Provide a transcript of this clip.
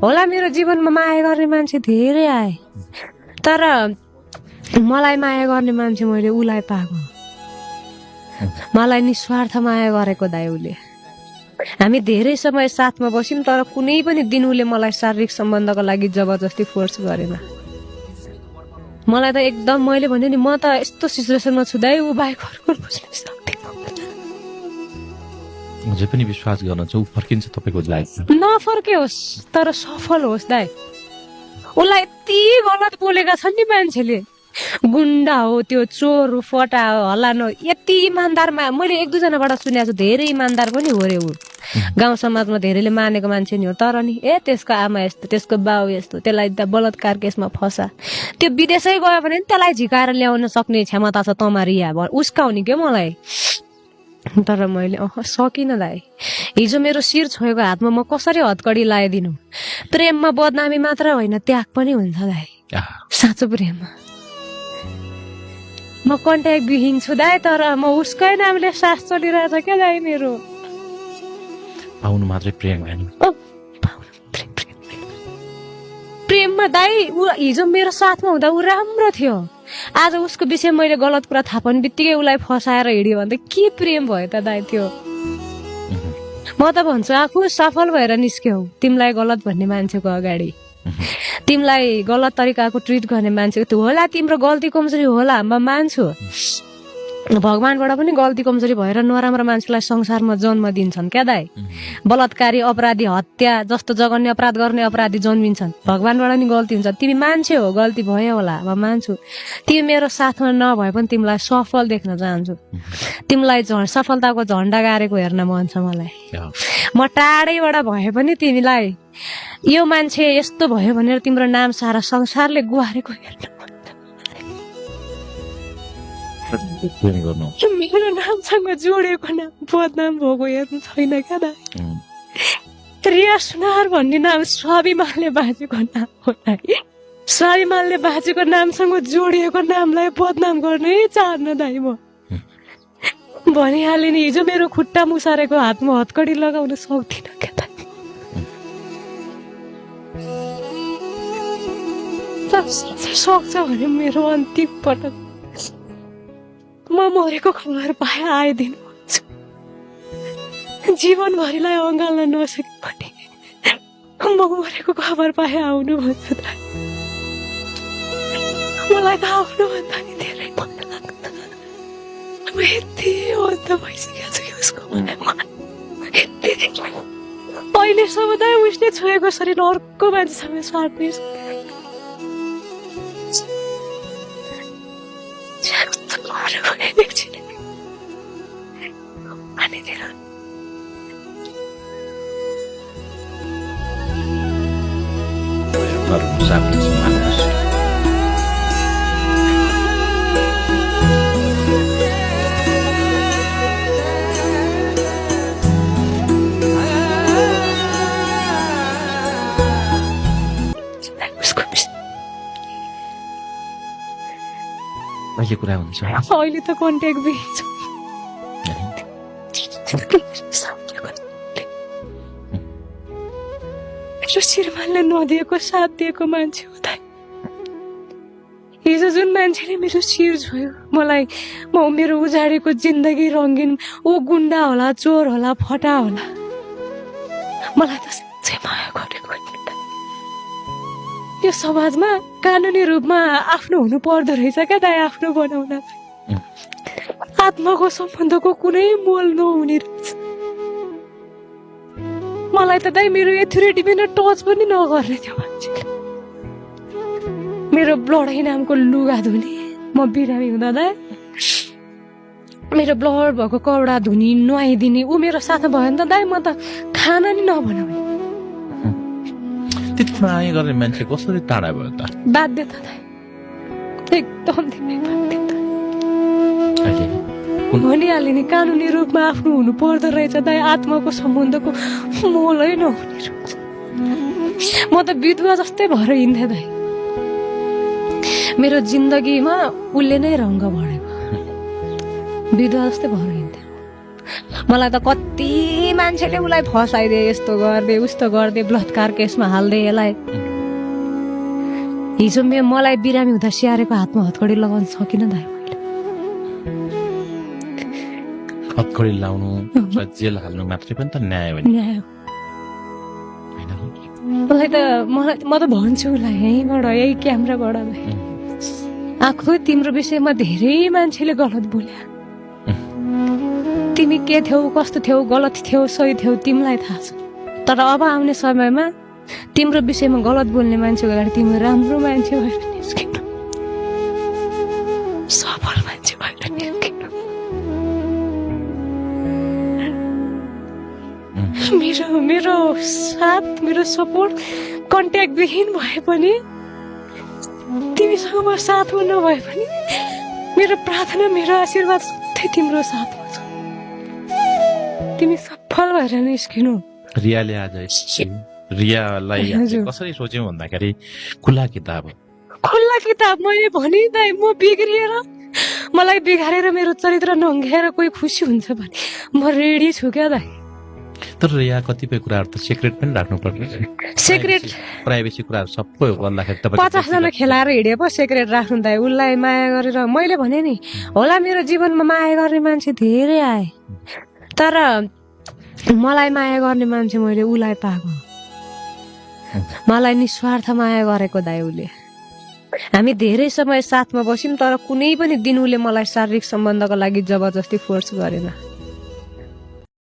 होला मेरो जीवनमा माया गर्ने मान्छे धेरै आए, तर मलाई माया गर्ने मान्छे मैले उलाई पाएको। मलाई निस्वार्थ माया गरेको दाइ उसले। हामी धेरै समय साथमा बस्यौं, तर कुनै पनि दिन उसले मलाई शारीरिक सम्बन्धको लागि जबरजस्ती फोर्स गरेन। मलाई त एकदम, मैले भने नि, म त यस्तो सिचुएसनमा छु दाइ, ऊ बाहेक अर्को बुझ्न सक्दिनँ। जे पनि विश्वास गर्न चाहिँ ऊ फर्किन्छ तपाईँको लाइफ, नफर्कियोस् तर सफल होस् दाइ। उसलाई यति गलत बोलेका छन् नि मान्छेले, गुन्डा हो त्यो, चोर हो, फटा हो, हलान हो, यति इमान्दार। मैले एक दुईजनाबाट सुनेको छु धेरै इमान्दार पनि हो रे ऊ, गाउँ समाजमा धेरैले मानेको मान्छे नि हो। तर नि त्यसको आमा यस्तो, त्यसको बाउ यस्तो, त्यसलाई बलात्कार केसमा फसा, त्यो विदेशै गयो भने त्यसलाई झिकाएर ल्याउन सक्ने क्षमता छ तमारिया उस्काउने के मलाई। तर मैले सकिनँ दाइ। हिजो मेरो शिर छोएको हातमा म कसरी हतकडी लगाइदिनु। प्रेममा बदनामी मात्र होइन, त्याग पनि हुन्छ दाइ। साँचो प्रेममा म कन्ट्याक्ट विहीन छु दाइ, तर म उसकै नामले सास चलिरहेछ क्या दाइ मेरो। पाउनु मात्रै प्रेम होइन, प्रेममा दाइ ऊ हिजो मेरो साथमा हुँदा ऊ राम्रो थियो, आज उसको विषय मैले गलत कुरा थाहा पाउने बित्तिकै उसलाई फसाएर हिँड्यो भने त के प्रेम भयो त दाइ त्यो। म त भन्छु आफू सफल भएर निस्क्यौ, तिमीलाई गलत भन्ने मान्छेको अगाडि, तिमीलाई गलत तरिकाको ट्रिट गर्ने मान्छेको होला, तिम्रो गल्ती कमजोरी होला, म मान्छु। भगवानबाट पनि गल्ती कमजोरी भएर नराम्रो मान्छेलाई संसारमा जन्म दिन्छन् क्या दाइ। बलात्कारी, अपराधी, हत्या जस्तो जघन्य अपराध गर्ने अपराधी जन्मिन्छन्, भगवानबाट नि गल्ती हुन्छ। तिमी मान्छे हो, गल्ती भयो होला, म मान्छु। तिमी मेरो साथमा नभए पनि तिमीलाई सफल देख्न चाहन्छु। तिमीलाई सफलताको झन्डा गारेको हेर्न मन छ मलाई। म टाढैबाट भए पनि तिमीलाई यो मान्छे यस्तो भयो भनेर तिम्रो नाम सारा संसारले गुहारेको हेर्न मेरो नामसँग जोडिएको नाम बदनाम भएको हेर्नु छैन क्या दाइ। रिया सुनार भन्ने नाम स्वाभिमानले बाँचेको नाम हो दाइ। स्वाभिमानले बाँचेको नामसँग जोडिएको नामलाई बदनाम गर्नै चाहन्न दाइ। म भनिहालेँ नि, हिजो मेरो खुट्टा मुसारेको हातमा हतकडी लगाउन सक्दिनँ क्या दाइ। सक्छ भने मेरो अन्तिम पटक म मरेको खबर पाए आइदिनु भन्छु। जीवनभरिलाई अँगाल्न नसके पनि म मरेको खबर पाए आउनु भन्छु दाइ। मलाई त आउनुभन्दा नि धेरै मन लाग्छ। म यति अन्त भइसकेको छु उसको अहिलेसम्म दाइ उसले छोएको शरीर अर्को मान्छेसँग साट्ने अहिले कुरा हुन्छ। अहिले त कन्ट्याक्ट बिच श्रीमानले नदिएको साथ दिएको मान्छे हो दाइ। हिजो जुन मान्छेले मेरो शिर छोयो, मलाई मेरो उजाडेको जिन्दगी रङ्गिन, ऊ गुन्डा होला, चोर होला, फटा होला, मलाई त साँच्चै माया गरेको। यो समाजमा कानुनी रूपमा आफ्नो हुनु पर्दो रहेछ क्या दाइ। आफ्नो बनाउन आत्माको सम्बन्धको कुनै मोल नहुने रहेछ। मलाई त दाइ मेरो एथोरिटी बिना टच पनि नगर्ने थियो मान्छेले। मेरो ब्लडै नामको लुगा धुने, म बिरामी हुँदा दाइ मेरो ब्लड भएको कपडा धुनी नुहाइदिने ऊ मेरो साथमा भयो नि त दाइ, म त खाना नि नबनाउने। त्यति माया गर्ने मान्छे कसरी टाढा भयो त? बाध्यता दाइ, एकदम बाध्यता। भनिहालेँ नि, कानुनी रूपमा आफ्नो हुनु पर्दो रहेछ दाइ। आत्माको सम्बन्धको मोलै नहुने रहेछ। म त विधवा जस्तै भएर हिँड्थेँ दाइ। मेरो जिन्दगीमा उसले नै रङ्ग भरेको, विधवा जस्तै भएर हिँड्थेँ। मलाई त कति मान्छेले उसलाई फसाइदिए, यस्तो गरिदिए उस्तो गरिदिए, बलात्कार केसमा हाल्दे यसलाई। हिजो मलाई बिरामी हुँदा स्याहारेको हातमा हतकडी लगाउन सकिनँ दाइ मैले। हतकडी लाउनु र जेल हाल्नु मात्रै पनि त न्याय हो नि। न्याय हो। मलाई त म त भन्छु उसलाई यहीँबाट, यही क्यामेराबाट, आखो तिम्रो विषयमा धेरै मान्छेले गलत बोल्यो, तिमी के थियौ, कस्तो थियौ, गलत थियौ, सही थियौ, तिमीलाई थाहा छ। तर अब आउने समयमा तिम्रो विषयमा गलत बोल्ने मान्छेको अगाडि तिमी राम्रो मान्छे भएर निस्किनु, सफल मान्छे भएर निस्किनु। मेरो साथ, मेरो सपोर्ट कन्ट्याक्टविहीन भए पनि, तिमीसँग म साथमा नभए पनि मेरो प्रार्थना, मेरो आशीर्वाद सधैँ तिम्रो साथमा छ। तिमी सफल भएर निस्किनु। रियाले आज रियालाई कसरी सोच्यौ भन्दाखेरि खुला किताब मैले भने दाइ, म बिग्रिएर, मलाई बिगारेर मेरो चरित्र नङ्ग्याएर कोही खुसी हुन्छ भने म रेडी छु क्या दाइ। तर रिया कतिपय कुराहरू त सिक्रेट पनि राख्नु पर्ने। सिक्रेट प्राइभेसी कुराहरू सबै भन्दाखेरि तपाईँ 50 जना खेलाएर हिँडे पो सिक्रेट राख्नु दाइ। उसलाई माया गरेर मैले भने नि होला, मेरो जीवनमा माया गर्ने मान्छे धेरै आए, तर मलाई माया गर्ने मान्छे मैले उसलाई पाएको। मलाई निस्वार्थ माया गरेको दाइ उसले। हामी धेरै समय साथमा बस्यौँ, तर कुनै पनि दिन उसले मलाई शारीरिक सम्बन्धको लागि जबरजस्ती फोर्स गरेन।